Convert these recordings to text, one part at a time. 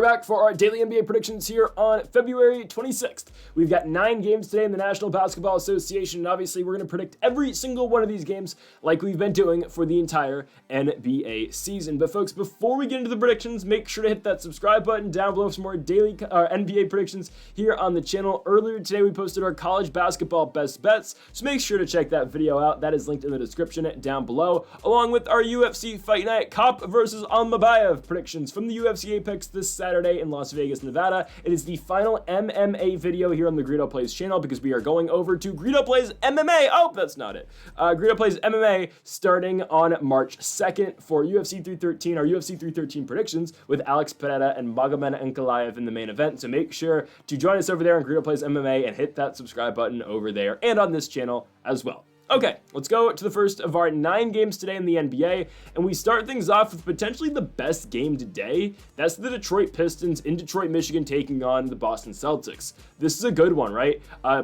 back for our daily NBA predictions here on February 26th. We've got 9 games today in the National Basketball Association, and obviously we're going to predict every single one of these games like we've been doing for the entire NBA season. But folks, before we get into the predictions, make sure to hit that subscribe button down below for some more daily NBA predictions here on the channel. Earlier today, we posted our college basketball best bets, so make sure to check that video out. That is linked in the description down below, along with our UFC Fight Night Cop versus Almabayev predictions from the UFC Apex this Saturday in Las Vegas, Nevada. It is the final MMA video here on the Greedo Plays channel because we are going over to Greedo Plays MMA. Oh, that's not it. Greedo Plays MMA starting on March 2nd for UFC 313, our UFC 313 predictions with Alex Pereira and Magomed Ankalaev in the main event. So make sure to join us over there on Greedo Plays MMA and hit that subscribe button over there and on this channel as well. Okay, let's go to the first of our 9 games today in the NBA, and we start things off with potentially the best game today. That's the Detroit Pistons in Detroit, Michigan, taking on the Boston Celtics. This is a good one, right?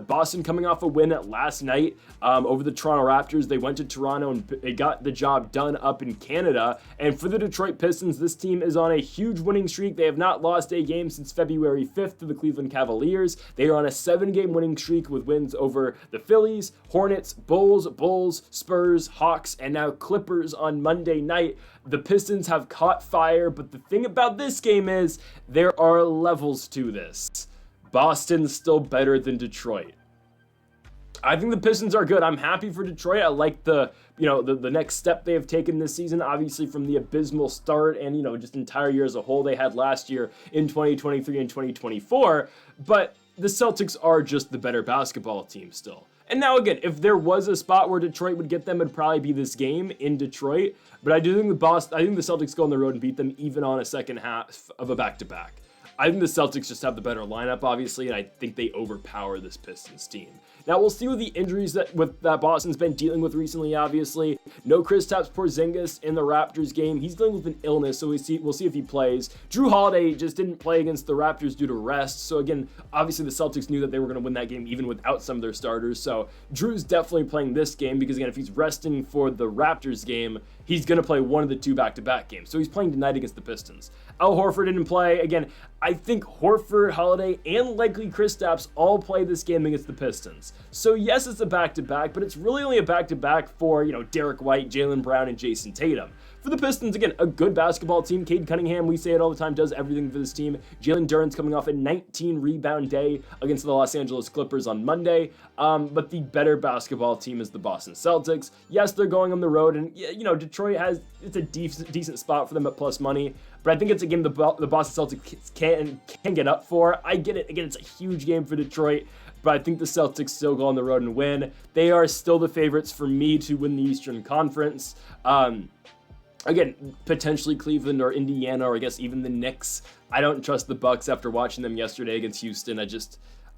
Boston coming off a win last night over the Toronto Raptors. They went to Toronto and they got the job done up in Canada. And for the Detroit Pistons, this team is on a huge winning streak. They have not lost a game since February 5th to the Cleveland Cavaliers. They are on a 7-game winning streak with wins over the Phillies, Hornets, Bulls, Spurs, Hawks, and now Clippers on Monday night. The Pistons have caught fire, but the thing about this game is there are levels to this. Boston's still better than Detroit. I think the Pistons are good. I'm happy for Detroit. I like the next step they have taken this season, obviously from the abysmal start and, just entire year as a whole they had last year in 2023 and 2024. But the Celtics are just the better basketball team still. And now again, if there was a spot where Detroit would get them, it'd probably be this game in Detroit. But I do think the Celtics go on the road and beat them even on a second half of a back-to-back. I think the Celtics just have the better lineup, obviously, and I think they overpower this Pistons team. Now, we'll see with the injuries that Boston's been dealing with recently, obviously. No Kristaps Porzingis in the Raptors game. He's dealing with an illness, so we'll see if he plays. Drew Holiday just didn't play against the Raptors due to rest. So, again, obviously the Celtics knew that they were going to win that game even without some of their starters. So, Drew's definitely playing this game because, again, if he's resting for the Raptors game, he's going to play one of the 2 back-to-back games. So, he's playing tonight against the Pistons. Al Horford didn't play. Again, I think Horford, Holiday, and likely Kristaps all play this game against the Pistons. So yes, it's a back-to-back, but it's really only a back-to-back for, Derek White, Jaylen Brown, and Jason Tatum. For the Pistons, again, a good basketball team. Cade Cunningham, we say it all the time, does everything for this team. Jalen Duren's coming off a 19-rebound day against the Los Angeles Clippers on Monday. But the better basketball team is the Boston Celtics. Yes, they're going on the road, and Detroit it's a decent spot for them at plus money. But I think it's a game the Boston Celtics can get up for. I get it. Again, it's a huge game for Detroit, but I think the Celtics still go on the road and win. They are still the favorites for me to win the Eastern Conference. Again, potentially Cleveland or Indiana, or I guess even the Knicks. I don't trust the Bucks after watching them yesterday against Houston.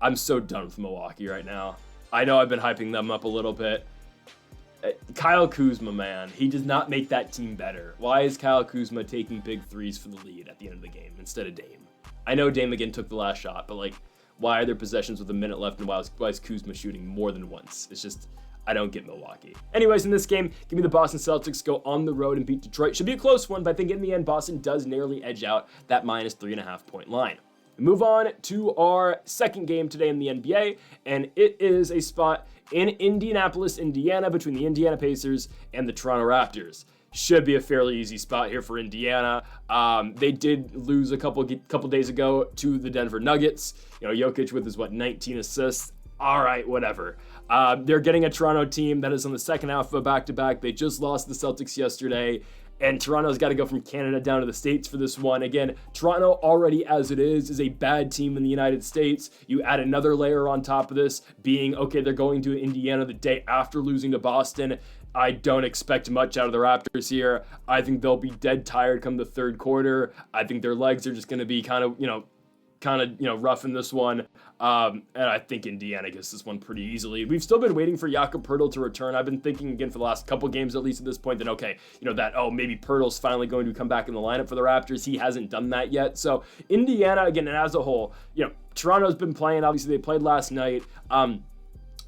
I'm so done with Milwaukee right now. I know I've been hyping them up a little bit. Kyle Kuzma, man, he does not make that team better. Why is Kyle Kuzma taking big threes for the lead at the end of the game instead of Dame? I know Dame again took the last shot, but why are there possessions with a minute left and why is Kuzma shooting more than once? It's just, I don't get Milwaukee. Anyways, in this game, give me the Boston Celtics, go on the road and beat Detroit. Should be a close one, but I think in the end, Boston does narrowly edge out that minus 3.5 point line. We move on to our second game today in the NBA, and it is a spot in Indianapolis, Indiana, between the Indiana Pacers and the Toronto Raptors. Should be a fairly easy spot here for Indiana. They did lose a couple days ago to the Denver Nuggets. Jokic with his 19 assists. All right, whatever. They're getting a Toronto team that is on the second half of a back-to-back. They just lost the Celtics yesterday, and Toronto's got to go from Canada down to the States for this one. Again, Toronto already as it is a bad team in the United States. You add another layer on top of this, being, okay, they're going to Indiana the day after losing to Boston. I don't expect much out of the Raptors here. I think they'll be dead tired come the third quarter. I think their legs are just going to be kind of rough in this one. And I think Indiana gets this one pretty easily. We've still been waiting for Jakob Poeltl to return. I've been thinking again for the last couple games, at least at this point, that maybe Poeltl's finally going to come back in the lineup for the Raptors. He hasn't done that yet. So Indiana, again, and as a whole, Toronto's been playing. Obviously, they played last night.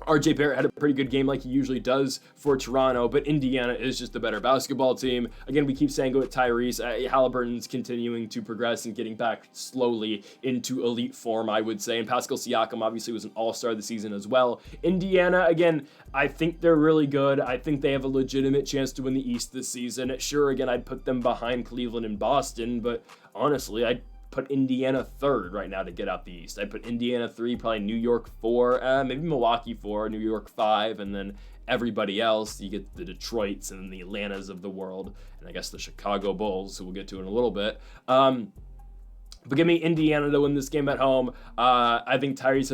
RJ Barrett had a pretty good game like he usually does for Toronto, but Indiana is just the better basketball team. Again, we keep saying go with Tyrese. Halliburton's continuing to progress and getting back slowly into elite form, I would say. And Pascal Siakam obviously was an all-star this season as well. Indiana, again, I think they're really good. I think they have a legitimate chance to win the East this season. Sure, again, I'd put them behind Cleveland and Boston, but honestly, I'd put Indiana third right now to get out the East. I put Indiana 3, probably New York 4, maybe Milwaukee 4, New York 5, and then everybody else. You get the Detroits and the Atlantas of the world, and I guess the Chicago Bulls, who we'll get to in a little bit. But give me Indiana to win this game at home. I think Tyrese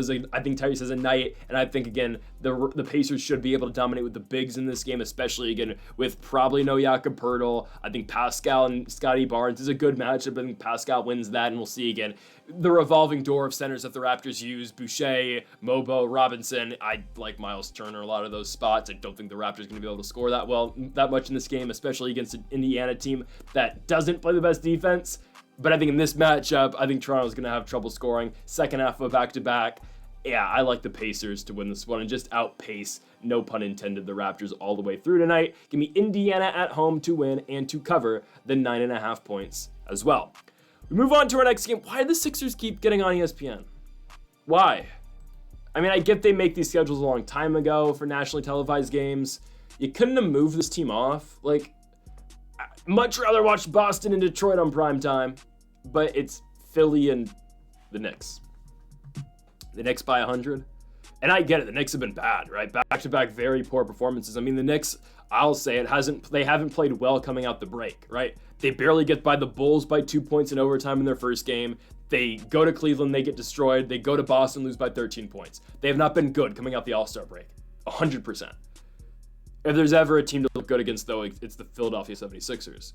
has a night, and I think again the Pacers should be able to dominate with the bigs in this game, especially again with probably no Jakob Poeltl. I think Pascal and Scotty Barnes is a good matchup. I think Pascal wins that, and we'll see again the revolving door of centers that the Raptors use: Boucher, Mobo, Robinson. I like Miles Turner a lot of those spots. I don't think the Raptors are going to be able to score that much in this game, especially against an Indiana team that doesn't play the best defense. But I think in this matchup, I think Toronto's going to have trouble scoring. Second half of a back-to-back. Yeah, I like the Pacers to win this one and just outpace, no pun intended, the Raptors all the way through tonight. Give me Indiana at home to win and to cover the 9.5 points as well. We move on to our next game. Why do the Sixers keep getting on ESPN? Why? I mean, I get they make these schedules a long time ago for nationally televised games. You couldn't have moved this team off. Like, I'd much rather watch Boston and Detroit on primetime. But it's Philly and the Knicks. The Knicks by 100. And I get it. The Knicks have been bad, right? Back-to-back very poor performances. I mean, the Knicks, I'll say it, they haven't played well coming out the break, right? They barely get by the Bulls by 2 points in overtime in their first game. They go to Cleveland, they get destroyed. They go to Boston, lose by 13 points. They have not been good coming out the All-Star break. 100%. If there's ever a team to look good against, though, it's the Philadelphia 76ers.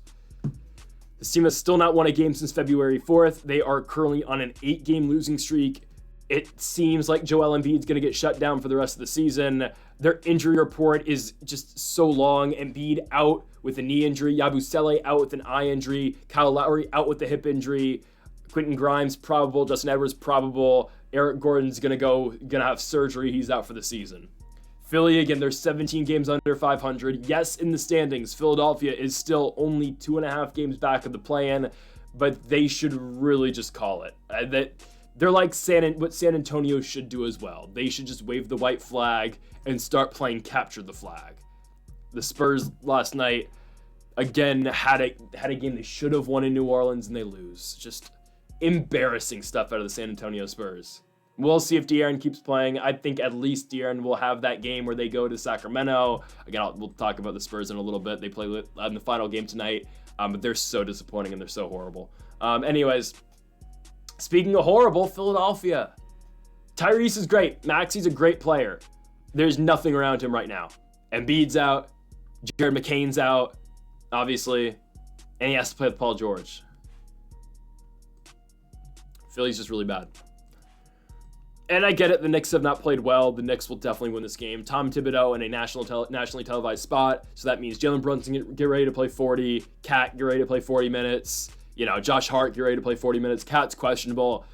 This team has still not won a game since February 4th. They are currently on an 8-game losing streak. It seems like Joel Embiid's going to get shut down for the rest of the season. Their injury report is just so long. Embiid out with a knee injury. Yabusele out with an eye injury. Kyle Lowry out with a hip injury. Quentin Grimes probable. Justin Edwards probable. Eric Gordon's going to have surgery. He's out for the season. Philly, again, they're 17 games under 500. Yes, in the standings, Philadelphia is still only 2.5 games back of the play-in, but they should really just call it. They're like what San Antonio should do as well. They should just wave the white flag and start playing capture the flag. The Spurs last night, again, had a game they should have won in New Orleans, and they lose. Just embarrassing stuff out of the San Antonio Spurs. We'll see if De'Aaron keeps playing. I think at least De'Aaron will have that game where they go to Sacramento. Again, we'll talk about the Spurs in a little bit. They play in the final game tonight, but they're so disappointing and they're so horrible. Anyways, speaking of horrible, Philadelphia. Tyrese is great. Maxi's a great player. There's nothing around him right now. Embiid's out. Jared McCain's out, obviously. And he has to play with Paul George. Philly's just really bad. And I get it, the Knicks have not played well. The Knicks will definitely win this game. Tom Thibodeau in a nationally televised spot. So that means Jalen Brunson get ready to play 40. Cat get ready to play 40 minutes. Josh Hart get ready to play 40 minutes. Cat's questionable.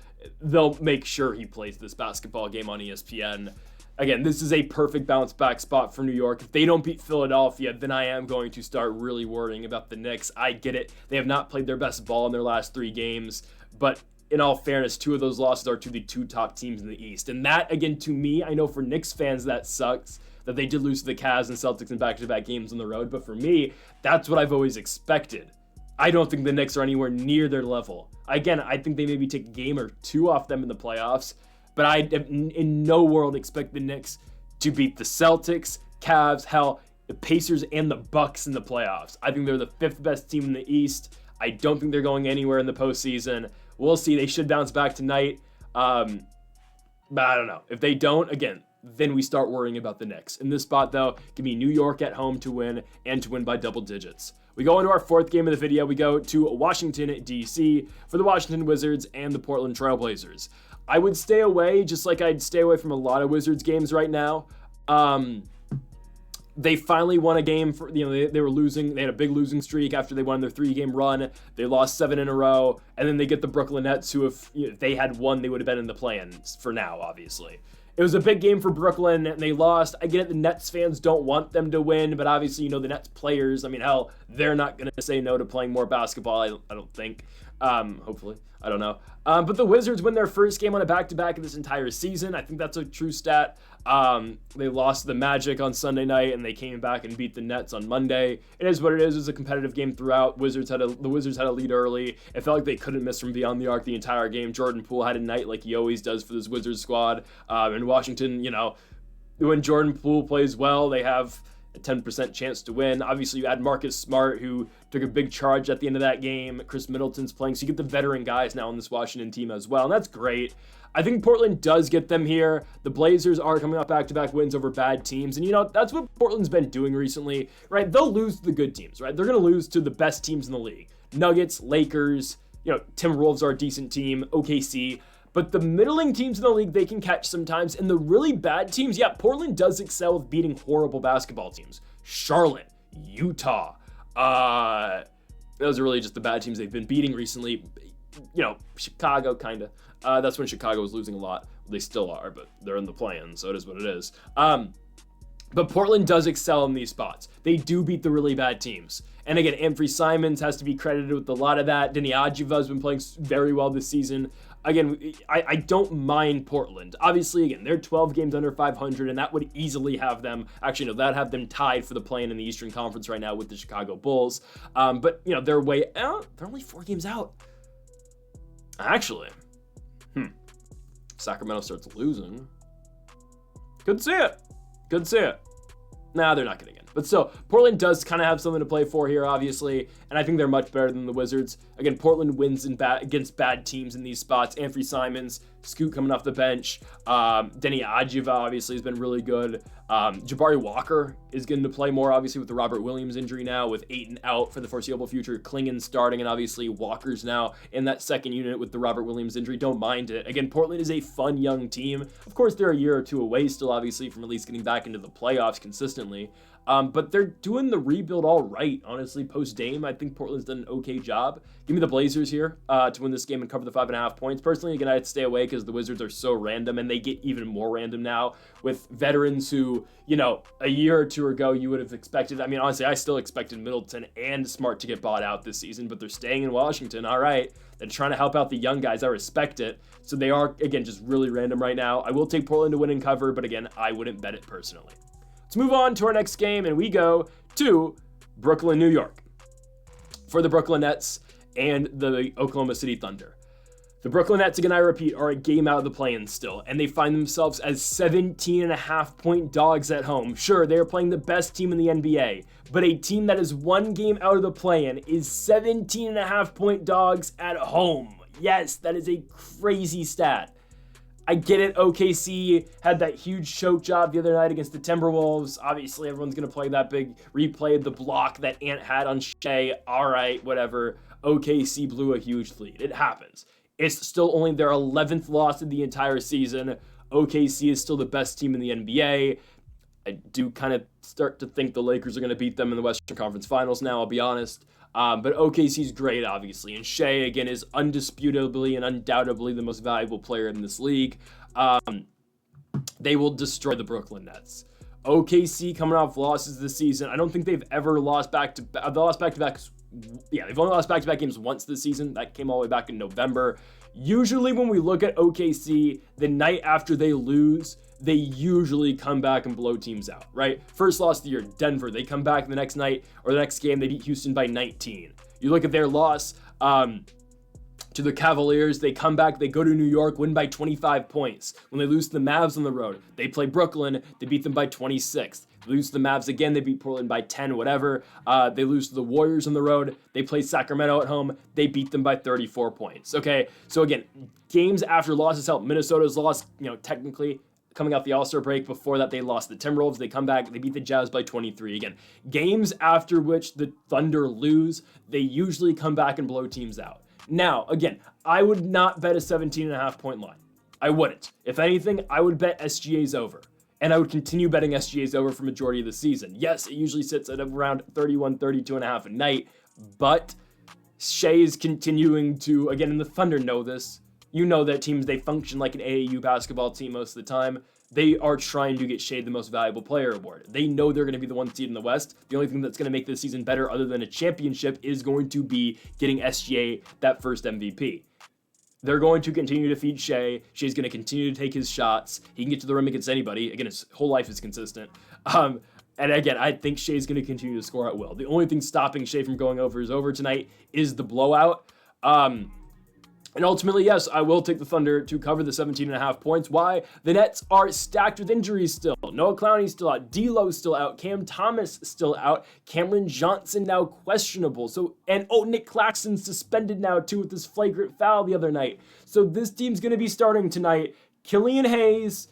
They'll make sure he plays this basketball game on ESPN. Again, this is a perfect bounce back spot for New York. If they don't beat Philadelphia, then I am going to start really worrying about the Knicks. I get it. They have not played their best ball in their last 3 games. But in all fairness, 2 of those losses are to the 2 top teams in the East. And that, again, to me, I know for Knicks fans that sucks that they did lose to the Cavs and Celtics in back-to-back games on the road. But for me, that's what I've always expected. I don't think the Knicks are anywhere near their level. Again, I think they maybe take a game or 2 off them in the playoffs. But I in no world expect the Knicks to beat the Celtics, Cavs, hell, the Pacers, and the Bucks in the playoffs. I think they're the 5th best team in the East. I don't think they're going anywhere in the postseason. We'll see. They should bounce back tonight. But I don't know. If they don't, again, then we start worrying about the Knicks. In this spot, though, give me New York at home to win and to win by double digits. We go into our 4th game of the video. We go to Washington, D.C. for the Washington Wizards and the Portland Trail Blazers. I would stay away, just like I'd stay away from a lot of Wizards games right now. They finally won a game for, they were losing. They had a big losing streak after they won their 3-game run. They lost 7 in a row. And then they get the Brooklyn Nets, who if they had won, they would have been in the play-in for now, obviously. it was a big game for Brooklyn, and they lost. I get it, the Nets fans don't want them to win, but obviously, the Nets players, I mean, hell, they're not going to say no to playing more basketball, I don't think. Hopefully. I don't know. But the Wizards win their first game on a back-to-back of this entire season. I think that's a true stat. They lost the Magic on Sunday night, and they came back and beat the Nets on Monday. It is what it is. It was a competitive game throughout. The Wizards had a lead early. It felt like they couldn't miss from beyond the arc the entire game. Jordan Poole had a night like he always does for this Wizards squad. In Washington, when Jordan Poole plays well, they have a 10% chance to win. Obviously, you add Marcus Smart, who took a big charge at the end of that game. Chris Middleton's playing, so you get the veteran guys now on this Washington team as well, and that's great. I think Portland does get them here. The Blazers are coming off back-to-back wins over bad teams, and that's what Portland's been doing recently, right? They'll lose to the good teams, right? They're going to lose to the best teams in the league. Nuggets, Lakers, Timberwolves are a decent team, OKC. But the middling teams in the league, they can catch sometimes. And the really bad teams, Portland does excel with beating horrible basketball teams. Charlotte, Utah. Those are really just the bad teams they've been beating recently. Chicago, kind of. That's when Chicago was losing a lot. They still are, but they're in the play-in, so it is what it is. But Portland does excel in these spots. They do beat the really bad teams. And again, Anthony Simons has to be credited with a lot of that. Deni Adjiva has been playing very well this season. Again, I don't mind Portland. Obviously, again, they're 12 games under 500, and that would easily have them, that'd have them tied for the play-in in the Eastern Conference right now with the Chicago Bulls. But, they're way out. They're only 4 games out. Actually, Sacramento starts losing. Could see it. Nah, they're not getting in. But still, Portland does kind of have something to play for here, obviously, and I think they're much better than the Wizards. Again, Portland wins against bad teams in these spots. Anthony Simons, Scoot coming off the bench. Deni Adjiva obviously has been really good. Jabari Walker is going to play more, obviously, with the Robert Williams injury now, with Ayton out for the foreseeable future, Klingon starting, and obviously Walker's now in that second unit with the Robert Williams injury. Don't mind it. Again, Portland is a fun young team. Of course, they're a year or two away still, obviously, from at least getting back into the playoffs consistently. But they're doing the rebuild all right, honestly. Post-Dame, I think Portland's done an okay job. Give me the Blazers here to win this game and cover the 5.5 points. Personally, again, I'd stay away because the Wizards are so random, and they get even more random now with veterans who, a year or two ago you would have expected. I mean, honestly, I still expected Middleton and Smart to get bought out this season, but they're staying in Washington. All right. They're trying to help out the young guys. I respect it. So they are, again, just really random right now. I will take Portland to win and cover, but again, I wouldn't bet it personally. Let's move on to our next game, and we go to Brooklyn, New York for the Brooklyn Nets and the Oklahoma City Thunder. The Brooklyn Nets, again, I repeat, are a game out of the play-in still, and they find themselves as 17.5-point dogs at home. Sure, they are playing the best team in the NBA, but a team that is 1 game out of the play-in is 17.5-point dogs at home. Yes, that is a crazy stat. I get it, OKC had that huge choke job the other night against the Timberwolves. Obviously, everyone's going to play that big replay of the block that Ant had on Shea. All right, whatever. OKC blew a huge lead. It happens. It's still only their 11th loss of the entire season. OKC is still the best team in the NBA. I do kind of start to think the Lakers are going to beat them in the Western Conference Finals now, I'll be honest. But OKC's great, obviously. And Shea, again, is undisputably and undoubtedly the most valuable player in this league. They will destroy the Brooklyn Nets. OKC coming off losses this season. I don't think they've ever lost back-to-back. They lost back-to-back. Yeah, they've only lost back-to-back games once this season. That came all the way back in November. Usually when we look at OKC, the night after they lose, they usually come back and blow teams out, right? First loss of the year, Denver. They come back the next night or the next game, they beat Houston by 19. You look at their loss to the Cavaliers, they come back, they go to New York, win by 25 points. When they lose to the Mavs on the road, they play Brooklyn, they beat them by 26. They lose to the Mavs again, they beat Portland by 10, whatever. They lose to the Warriors on the road, they play Sacramento at home, they beat them by 34 points. Okay, so again, games after losses help. Minnesota's lost, technically coming out the All-Star break. Before that, they lost the Timberwolves. They come back, they beat the Jazz by 23. Again, games after which the Thunder lose, they usually come back and blow teams out. Now, again, I would not bet a 17.5-point line. I wouldn't. If anything, I would bet SGA's over. And I would continue betting SGA's over for majority of the season. Yes, it usually sits at around 31, 32.5 a night, but Shea is continuing to, again, and the Thunder know this, You know that teams, they function like an AAU basketball team most of the time. They are trying to get Shea the most valuable player award. They know they're going to be the one seed in the West. The only thing that's going to make this season better other than a championship is going to be getting SGA that first MVP. They're going to continue to feed Shea. Shea's going to continue to take his shots. He can get to the rim against anybody. Again, his whole life is consistent. And again, I think Shea's going to continue to score at will. The only thing stopping Shea from going over tonight is the blowout. And ultimately, yes, I will take the Thunder to cover the 17.5 points. Why? The Nets are stacked with injuries still. Noah Clowney's still out. D'Lo's still out. Cam Thomas still out. Cameron Johnson now questionable. Nick Claxton's suspended now too with this flagrant foul the other night. So this team's going to be starting tonight. Killian Hayes,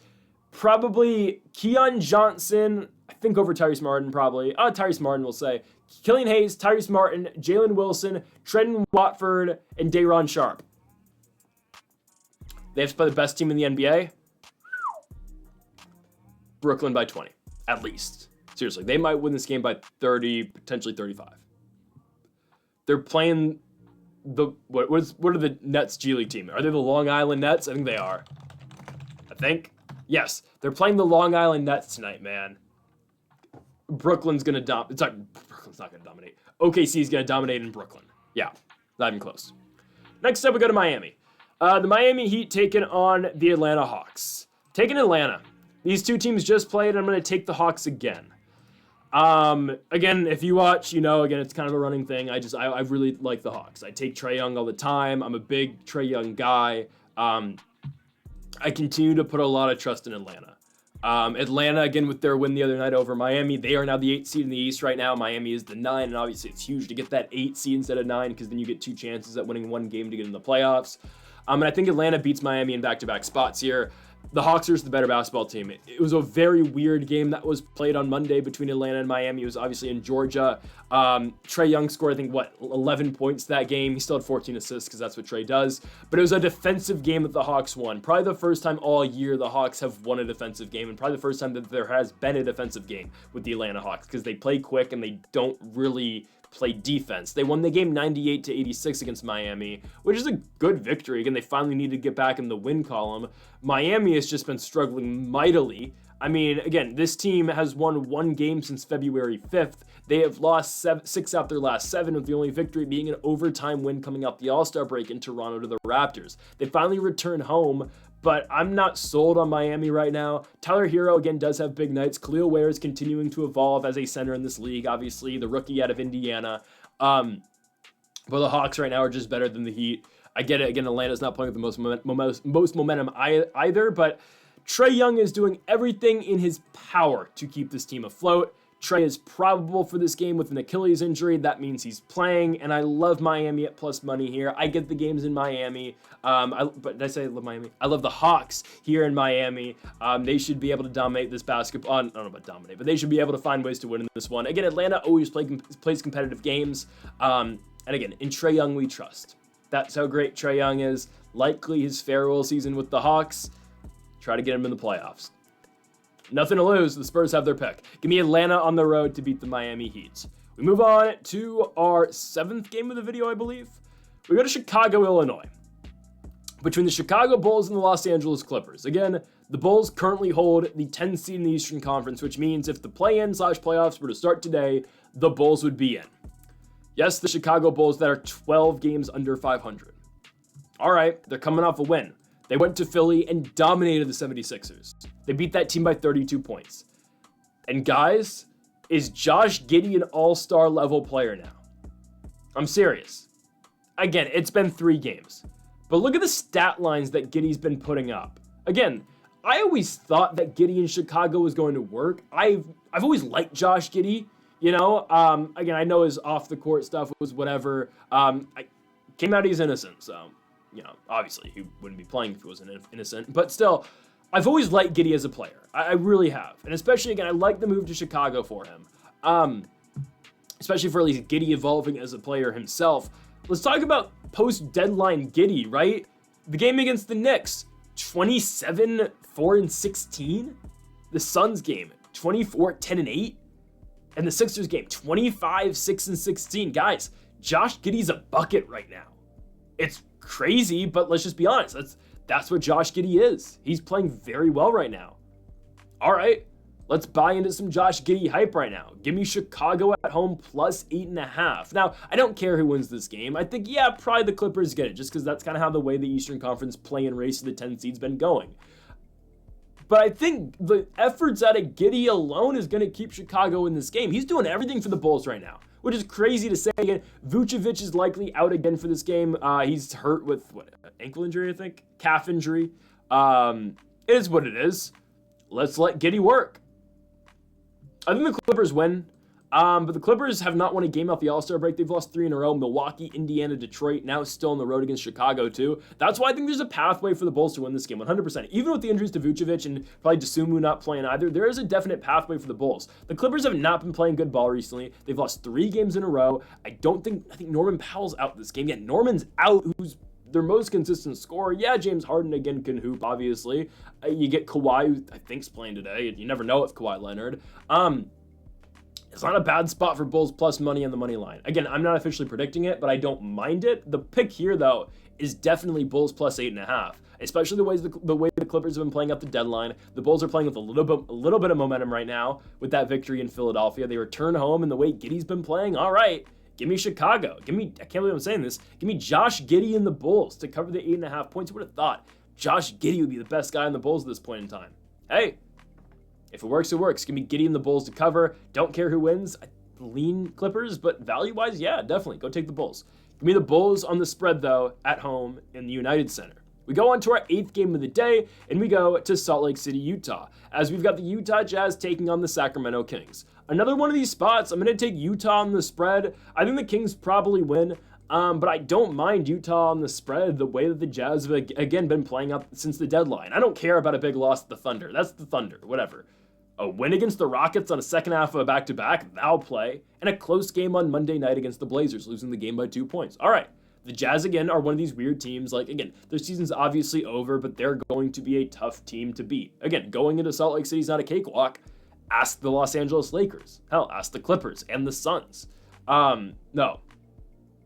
probably Keon Johnson, I think over Tyrese Martin probably. Tyrese Martin will say. Killian Hayes, Tyrese Martin, Jalen Wilson, Trenton Watford, and Day'Ron Sharpe. They have to play the best team in the NBA. Brooklyn by 20, at least. Seriously, they might win this game by 30, potentially 35. They're playing what are the Nets G League team? Are they the Long Island Nets? I think they are. Yes, they're playing the Long Island Nets tonight, man. Brooklyn's gonna Brooklyn's not gonna dominate. OKC's gonna dominate in Brooklyn. Yeah, not even close. Next up, we go to Miami. The Miami Heat taking on the Atlanta Hawks. Taking Atlanta. These two teams just played. I'm going to take the Hawks again. Again, if you watch, again, it's kind of a running thing. I really like the Hawks. I take Trae Young all the time. I'm a big Trae Young guy. I continue to put a lot of trust in Atlanta. Atlanta, again, with their win the other night over Miami, they are now the 8th seed in the East right now. Miami is the 9, and obviously it's huge to get that 8 seed instead of 9 because then you get 2 chances at winning 1 game to get in the playoffs. And I think Atlanta beats Miami in back-to-back spots here. The Hawks are the better basketball team. It was a very weird game that was played on Monday between Atlanta and Miami. It was obviously in Georgia. Trae Young scored, 11 points that game. He still had 14 assists because that's what Trae does. But it was a defensive game that the Hawks won. Probably the first time all year the Hawks have won a defensive game, and probably the first time that there has been a defensive game with the Atlanta Hawks because they play quick and they don't really play defense. They won the game 98-86 against Miami, which is a good victory. Again, they finally need to get back in the win column. Miami has just been struggling mightily. I mean, again, this team has won 1 game since February 5th. They have lost 6 out their last 7, with the only victory being an overtime win coming out the All-Star break in Toronto to the Raptors. They finally returned home, but I'm not sold on Miami right now. Tyler Hero, again, does have big nights. Khalil Ware is continuing to evolve as a center in this league, obviously, the rookie out of Indiana. But the Hawks right now are just better than the Heat. I get it. Again, Atlanta's not playing with the most momentum either, but Trae Young is doing everything in his power to keep this team afloat. Trae is probable for this game with an Achilles injury. That means he's playing, and I love Miami at plus money here. I get the games in Miami. But did I say I love Miami? I love the Hawks here in Miami. They should be able to dominate this basketball. I don't know about dominate, but they should be able to find ways to win in this one. Again, Atlanta always plays competitive games. And again, in Trae Young, we trust. That's how great Trae Young is. Likely his farewell season with the Hawks. Try to get him in the playoffs. Nothing to lose. The Spurs have their pick. Give me Atlanta on the road to beat the Miami Heat. We move on to our 7th game of the video, I believe. We go to Chicago, Illinois. Between the Chicago Bulls and the Los Angeles Clippers. Again, the Bulls currently hold the 10th seed in the Eastern Conference, which means if the play-in/playoffs were to start today, the Bulls would be in. Yes, the Chicago Bulls that are 12 games under 500. All right, they're coming off a win. They went to Philly and dominated the 76ers. They beat that team by 32 points. And guys, is Josh Giddey an all-star level player now? I'm serious. Again, it's been 3 games. But look at the stat lines that Giddey's been putting up. Again, I always thought that Giddey in Chicago was going to work. I've always liked Josh Giddey. Again, I know his off-the-court stuff was whatever. Came out he's innocent, so... obviously he wouldn't be playing if he wasn't innocent, but still, I've always liked Giddey as a player. I really have. And especially, again, I like the move to Chicago for him. Especially for at least Giddey evolving as a player himself. Let's talk about post-deadline Giddey, right? The game against the Knicks, 27-4-16. The Suns game, 24-10-8. And the Sixers game, 25-6-16. Guys, Josh Giddey's a bucket right now. It's crazy, but let's just be honest. That's what Josh Giddey is. He's playing very well right now. All right, let's buy into some Josh Giddey hype right now. Give me Chicago at home plus 8.5. Now, I don't care who wins this game. I think, yeah, probably the Clippers get it, just because that's kind of how the way the Eastern Conference play-in race to the 10 seed's been going. But I think the efforts out of Giddey alone is going to keep Chicago in this game. He's doing everything for the Bulls right now, which is crazy to say. Again, Vucevic is likely out again for this game. He's hurt with, ankle injury, I think? Calf injury. It is what it is. Let's let Giddey work. I think the Clippers win. But the Clippers have not won a game off the All-Star break. They've lost 3 in a row. Milwaukee, Indiana, Detroit, now still on the road against Chicago too. That's why I think there's a pathway for the Bulls to win this game, 100%. Even with the injuries to Vucevic and probably Dosunmu not playing either, there is a definite pathway for the Bulls. The Clippers have not been playing good ball recently. They've lost 3 games in a row. I think Norman Powell's out this game. Yeah, Norman's out, who's their most consistent scorer. Yeah, James Harden again can hoop, obviously. You get Kawhi, who I think's playing today. You never know with Kawhi Leonard. It's not a bad spot for Bulls plus money on the money line. Again, I'm not officially predicting it, but I don't mind it. The pick here, though, is definitely Bulls plus 8.5, especially the way the Clippers have been playing up the deadline. The Bulls are playing with a little bit of momentum right now with that victory in Philadelphia. They return home, and the way Giddey's been playing, all right, give me Chicago. I can't believe I'm saying this. Give me Josh Giddey and the Bulls to cover the 8.5 points. Who would have thought Josh Giddey would be the best guy on the Bulls at this point in time? Hey, if it works, it works. Give me Giddey and the Bulls to cover. Don't care who wins. I lean Clippers, but value-wise, yeah, definitely. Go take the Bulls. Give me the Bulls on the spread, though, at home in the United Center. We go on to our 8th game of the day, and we go to Salt Lake City, Utah, as we've got the Utah Jazz taking on the Sacramento Kings. Another one of these spots, I'm going to take Utah on the spread. I think the Kings probably win, but I don't mind Utah on the spread the way that the Jazz have, again, been playing up since the deadline. I don't care about a big loss to the Thunder. That's the Thunder, whatever. A win against the Rockets on a second half of a back-to-back, that'll play, and a close game on Monday night against the Blazers, losing the game by 2 points. All right, the Jazz, again, are one of these weird teams. Like, again, their season's obviously over, but they're going to be a tough team to beat. Again, going into Salt Lake City's not a cakewalk. Ask the Los Angeles Lakers. Hell, ask the Clippers and the Suns. No,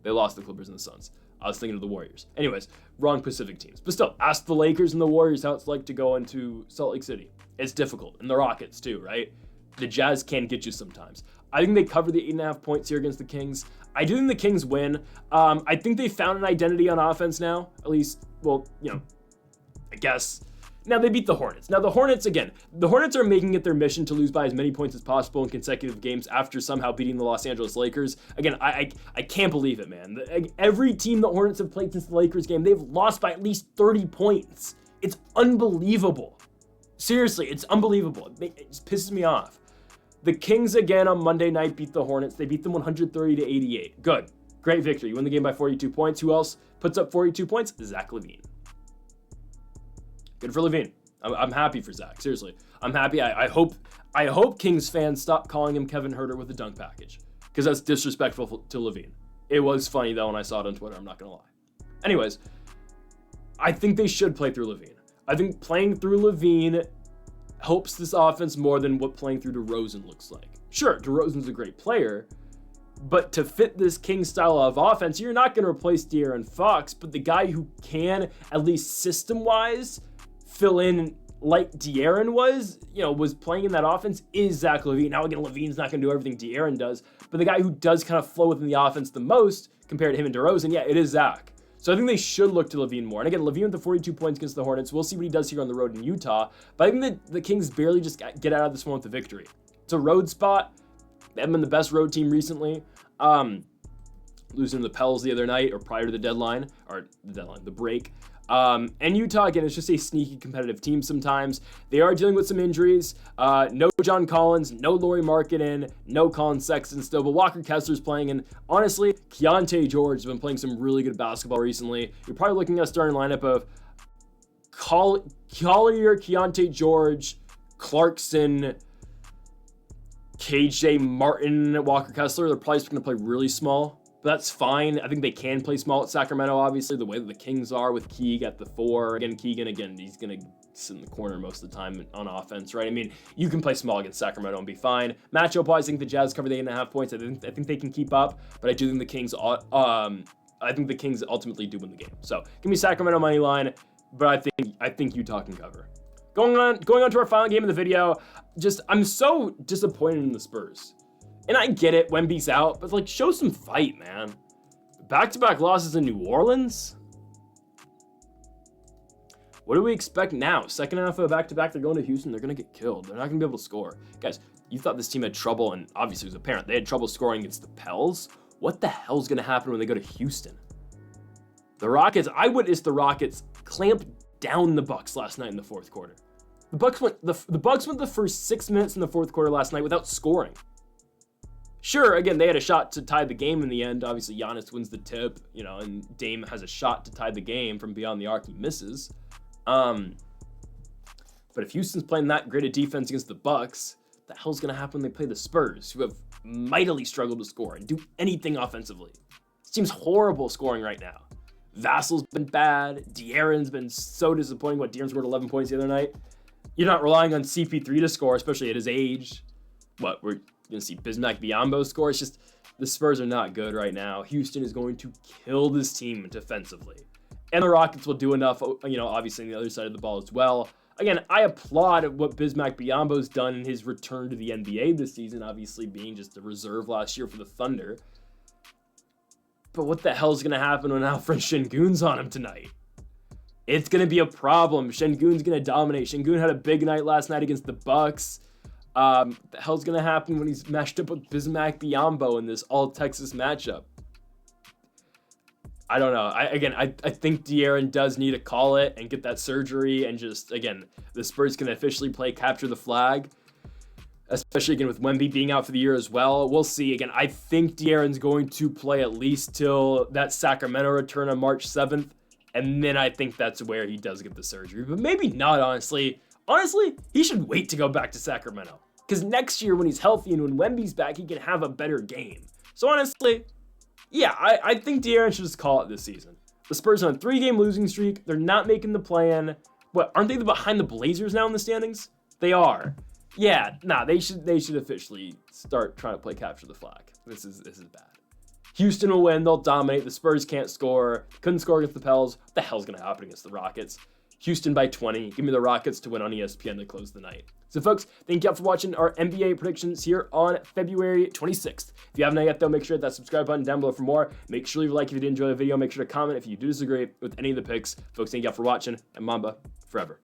they lost the Clippers and the Suns. I was thinking of the Warriors. Anyways, wrong Pacific teams. But still, ask the Lakers and the Warriors how it's like to go into Salt Lake City. It's difficult. And the Rockets, too, right? The Jazz can get you sometimes. I think they cover the 8.5 points here against the Kings. I do think the Kings win. I think they found an identity on offense now. At least, well, I guess. Now, they beat the Hornets. Now, the Hornets, again, the Hornets are making it their mission to lose by as many points as possible in consecutive games after somehow beating the Los Angeles Lakers. Again, I can't believe it, man. Every team the Hornets have played since the Lakers game, they've lost by at least 30 points. It's unbelievable. Seriously, it's unbelievable. It just pisses me off. The Kings, again, on Monday night beat the Hornets. They beat them 130-88. Good. Great victory. You win the game by 42 points. Who else puts up 42 points? Zach LaVine. Good for LaVine. I'm happy for Zach. Seriously. I'm happy. I hope Kings fans stop calling him Kevin Huerter with a dunk package, because that's disrespectful to LaVine. It was funny, though, when I saw it on Twitter. I'm not going to lie. Anyways, I think they should play through LaVine. I think playing through LaVine helps this offense more than what playing through DeRozan looks like. Sure, DeRozan's a great player, but to fit this Kings style of offense, you're not going to replace De'Aaron Fox, but the guy who can, at least system-wise, fill in like De'Aaron was playing in that offense is Zach LaVine. Now, again, LaVine's not going to do everything De'Aaron does, but the guy who does kind of flow within the offense the most compared to him and DeRozan, yeah, it is Zach. So I think they should look to LaVine more. And again, LaVine with the 42 points against the Hornets. We'll see what he does here on the road in Utah. But I think that the Kings barely just get out of this one with the victory. It's a road spot. They haven't been the best road team recently. Losing to the Pels the other night or prior to the break. And Utah, again, is just a sneaky competitive team sometimes. They are dealing with some injuries. No John Collins, no Lauri Markkanen, no Colin Sexton still, but Walker Kessler's playing. And honestly, Keontae George has been playing some really good basketball recently. You're probably looking at a starting lineup of Collier, Keontae George, Clarkson, KJ Martin, Walker Kessler. They're probably just going to play really small. But that's fine. I think they can play small at Sacramento, obviously, the way that the Kings are with Keeg at the 4. Again, Keegan, he's going to sit in the corner most of the time on offense, right? I mean, you can play small against Sacramento and be fine. Matchup-wise, I think the Jazz cover the 8.5 points. I think they can keep up, but I do think the Kings I think the Kings ultimately do win the game. So give me Sacramento money line, but I think Utah can cover. Going on to our final game of the video. I'm so disappointed in the Spurs. And I get it, Wemby's out, but like, show some fight, man. Back-to-back losses in New Orleans? What do we expect now? Second half of a back-to-back, they're going to Houston, they're going to get killed. They're not going to be able to score. Guys, you thought this team had trouble, and obviously it was apparent. They had trouble scoring against the Pels. What the hell's going to happen when they go to Houston? The Rockets, I witnessed the Rockets clamp down the Bucks last night in the fourth quarter. The Bucks went the first 6 minutes in the fourth quarter last night without scoring. Sure, again, they had a shot to tie the game in the end. Obviously, Giannis wins the tip, and Dame has a shot to tie the game from beyond the arc. He misses. But if Houston's playing that great a defense against the Bucks, the hell's going to happen when they play the Spurs, who have mightily struggled to score and do anything offensively? This team's horrible scoring right now. Vassal's been bad. De'Aaron's been so disappointing. De'Aaron scored 11 points the other night. You're not relying on CP3 to score, especially at his age. We're going to see Bismack Biyombo score. It's just, the Spurs are not good right now. Houston is going to kill this team defensively. And the Rockets will do enough, obviously on the other side of the ball as well. Again, I applaud what Bismack Biyombo's done in his return to the NBA this season, obviously being just a reserve last year for the Thunder. But what the hell is going to happen when Alfred Şengün's on him tonight? It's going to be a problem. Şengün's going to dominate. Şengün had a big night last night against the Bucks. What the hell's going to happen when he's matched up with Bismack Biyombo in this all-Texas matchup? I don't know. I think De'Aaron does need to call it and get that surgery, and just, again, the Spurs can officially play capture the flag, especially, again, with Wemby being out for the year as well. We'll see. Again, I think De'Aaron's going to play at least till that Sacramento return on March 7th, and then I think that's where he does get the surgery. But maybe not, honestly. Honestly, he should wait to go back to Sacramento, because next year when he's healthy and when Wemby's back, he can have a better game. So honestly, yeah, I think De'Aaron should just call it this season. The Spurs are on a 3-game losing streak. They're not making the play-in. What, aren't they behind the Blazers now in the standings? They are. Yeah, they should officially start trying to play capture the flag. This is bad. Houston will win. They'll dominate. The Spurs can't score. Couldn't score against the Pels. What the hell's going to happen against the Rockets? Houston by 20. Give me the Rockets to win on ESPN to close the night. So, folks, thank you all for watching our NBA predictions here on February 26th. If you haven't yet, though, make sure to hit that subscribe button down below for more. Make sure you leave a like if you did enjoy the video. Make sure to comment if you do disagree with any of the picks. Folks, thank you all for watching, and Mamba forever.